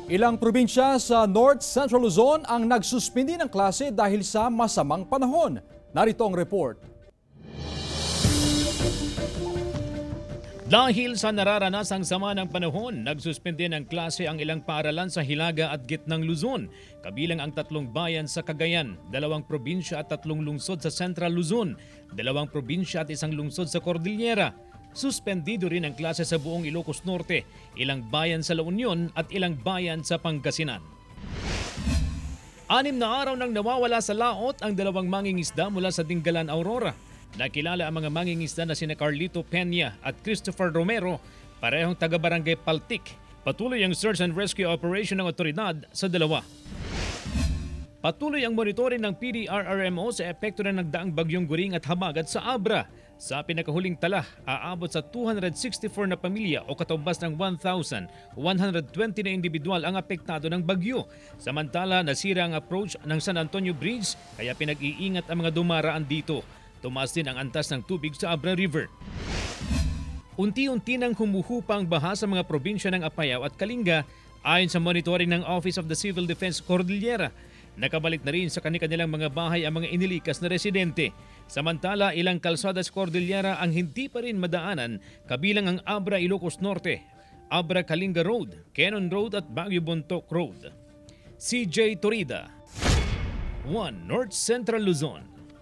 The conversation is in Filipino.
Ilang probinsya sa North Central Luzon ang nagsuspindi ng klase dahil sa masamang panahon. Narito ang report. Dahil sa nararanasang sama ng panahon, nagsuspende ng klase ang ilang paaralan sa Hilaga at Gitnang Luzon, kabilang ang 3 bayan sa Cagayan, 2 probinsya at 3 lungsod sa Central Luzon, 2 probinsya at 1 lungsod sa Cordillera. Suspendido rin ang klase sa buong Ilocos Norte, ilang bayan sa La Union at ilang bayan sa Pangasinan. 6 na araw nang nawawala sa laot ang 2 mangingisda mula sa Dingalan, Aurora. Nakilala ang mga mangingisda na sina Carlito Peña at Christopher Romero, parehong taga-barangay Paltik. Patuloy ang search and rescue operation ng otoridad sa dalawa. Patuloy ang monitoring ng PDRRMO sa epekto ng nagdaang bagyong Guring at Habagat sa Abra. Sa pinakahuling tala, aabot sa 264 na pamilya o katumbas ng 1,120 na individual ang apektado ng bagyo. Samantala, nasira ang approach ng San Antonio Bridge kaya pinag-iingat ang mga dumaraan dito. Tumaas din ang antas ng tubig sa Abra River. Unti-unti nang humuhupa ang baha sa mga probinsya ng Apayao at Kalinga ayon sa monitoring ng Office of the Civil Defense Cordillera. Nakabalik na rin sa kanilang mga bahay ang mga inilikas na residente. Samantala, ilang kalsada sa Cordillera ang hindi pa rin madaanan, kabilang ang Abra Ilocos Norte, Abra Kalinga Road, Quezon Road at Baguio Bontoc Road. CJ Torida, 1 North Central Luzon.